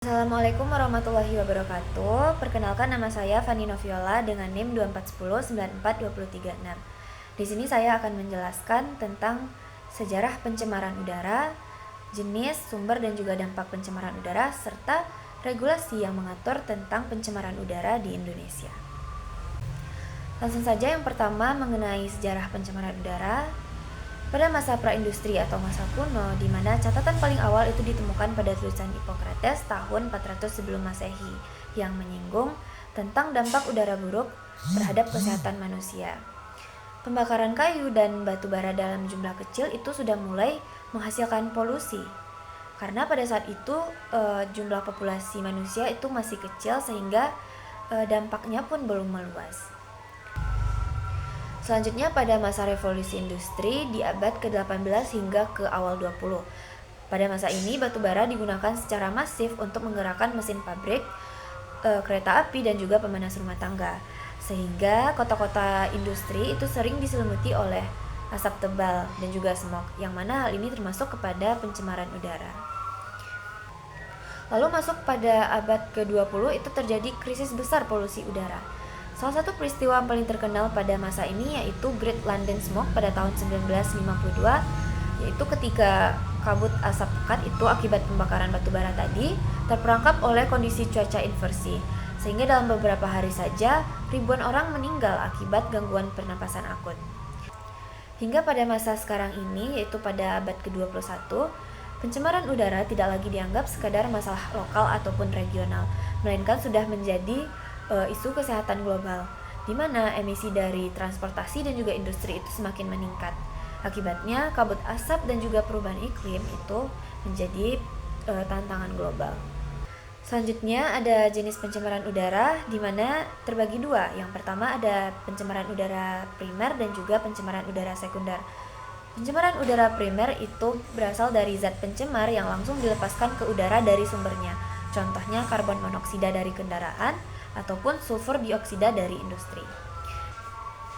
Assalamualaikum warahmatullahi wabarakatuh. Perkenalkan, nama saya Fani Noviola dengan NIM 2410942336. Di sini saya akan menjelaskan tentang sejarah pencemaran udara, jenis, sumber dan juga dampak pencemaran udara serta regulasi yang mengatur tentang pencemaran udara di Indonesia. Langsung saja, yang pertama mengenai sejarah pencemaran udara. Pada masa praindustri atau masa kuno, di mana catatan paling awal itu ditemukan pada tulisan Hippocrates tahun 400 sebelum Masehi yang menyinggung tentang dampak udara buruk terhadap kesehatan manusia. Pembakaran kayu dan batu bara dalam jumlah kecil itu sudah mulai menghasilkan polusi. Karena pada saat itu jumlah populasi manusia itu masih kecil sehingga dampaknya pun belum meluas. Selanjutnya pada masa revolusi industri di abad ke-18 hingga ke awal 20. Pada masa ini batu bara digunakan secara masif untuk menggerakkan mesin pabrik, kereta api dan juga pemanas rumah tangga. Sehingga kota-kota industri itu sering diselimuti oleh asap tebal dan juga smog, yang mana hal ini termasuk kepada pencemaran udara. Lalu masuk pada abad ke-20 itu terjadi krisis besar polusi udara. Salah satu peristiwa yang paling terkenal pada masa ini yaitu Great London Smoke pada tahun 1952, yaitu ketika kabut asap pekat itu akibat pembakaran batu bara tadi terperangkap oleh kondisi cuaca inversi, sehingga dalam beberapa hari saja ribuan orang meninggal akibat gangguan pernapasan akut. Hingga pada masa sekarang ini, yaitu pada abad ke-21, pencemaran udara tidak lagi dianggap sekadar masalah lokal ataupun regional, melainkan sudah menjadi isu kesehatan global, di mana emisi dari transportasi dan juga industri itu semakin meningkat. Akibatnya, kabut asap dan juga perubahan iklim itu menjadi tantangan global. Selanjutnya ada jenis pencemaran udara, di mana terbagi dua. Yang pertama ada pencemaran udara primer dan juga pencemaran udara sekunder. Pencemaran udara primer itu berasal dari zat pencemar yang langsung dilepaskan ke udara dari sumbernya. Contohnya karbon monoksida dari kendaraan ataupun sulfur dioksida dari industri.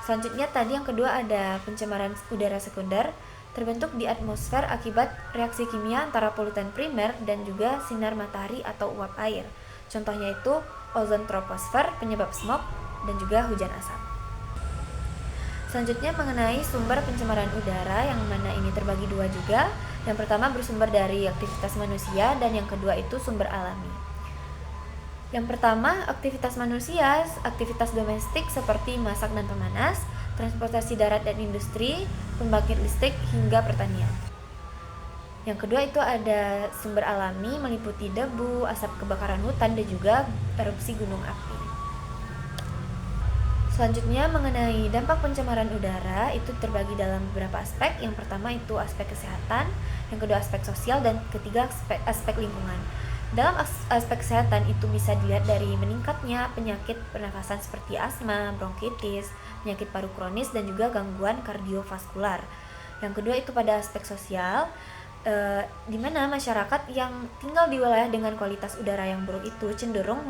Selanjutnya tadi yang kedua ada pencemaran udara sekunder, terbentuk di atmosfer akibat reaksi kimia antara polutan primer dan juga sinar matahari atau uap air. Contohnya itu ozon troposfer, penyebab smog dan juga hujan asap. Selanjutnya mengenai sumber pencemaran udara, yang mana ini terbagi dua juga. Yang pertama bersumber dari aktivitas manusia dan yang kedua itu sumber alami. Yang pertama, aktivitas manusia, aktivitas domestik seperti masak dan pemanas, transportasi darat dan industri, pembangkit listrik hingga pertanian. Yang kedua itu ada sumber alami meliputi debu, asap kebakaran hutan dan juga erupsi gunung api. Selanjutnya mengenai dampak pencemaran udara itu terbagi dalam beberapa aspek. Yang pertama itu aspek kesehatan, yang kedua aspek sosial, dan ketiga aspek lingkungan. Dalam aspek kesehatan itu bisa dilihat dari meningkatnya penyakit pernafasan seperti asma, bronkitis, penyakit paru kronis dan juga gangguan kardiovaskular. Yang kedua itu pada aspek sosial, di mana masyarakat yang tinggal di wilayah dengan kualitas udara yang buruk itu cenderung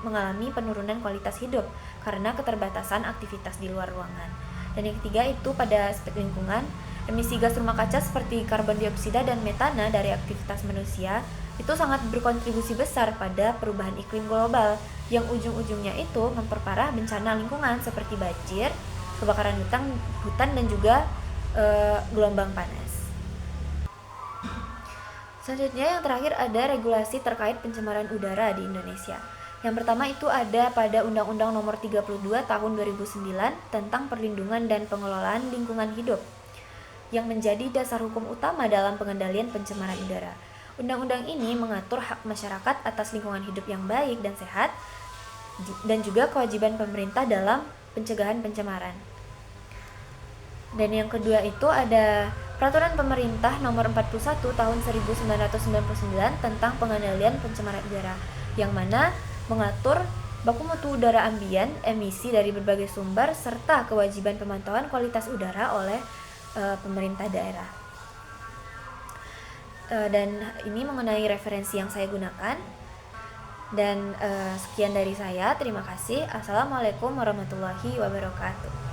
mengalami penurunan kualitas hidup karena keterbatasan aktivitas di luar ruangan. Dan yang ketiga itu pada aspek lingkungan, emisi gas rumah kaca seperti karbon dioksida dan metana dari aktivitas manusia itu sangat berkontribusi besar pada perubahan iklim global yang ujung-ujungnya itu memperparah bencana lingkungan seperti banjir, kebakaran hutan dan juga gelombang panas. Selanjutnya yang terakhir ada regulasi terkait pencemaran udara di Indonesia. Yang pertama itu ada pada Undang-Undang Nomor 32 Tahun 2009 tentang perlindungan dan pengelolaan lingkungan hidup, yang menjadi dasar hukum utama dalam pengendalian pencemaran udara. Undang-undang ini mengatur hak masyarakat atas lingkungan hidup yang baik dan sehat, dan juga kewajiban pemerintah dalam pencegahan pencemaran. Dan yang kedua itu ada Peraturan Pemerintah Nomor 41 Tahun 1999 tentang pengendalian pencemaran udara, yang mana mengatur baku mutu udara ambien, emisi dari berbagai sumber, serta kewajiban pemantauan kualitas udara oleh pemerintah daerah. Dan ini mengenai referensi yang saya gunakan. Dan sekian dari saya, terima kasih. Assalamualaikum warahmatullahi wabarakatuh.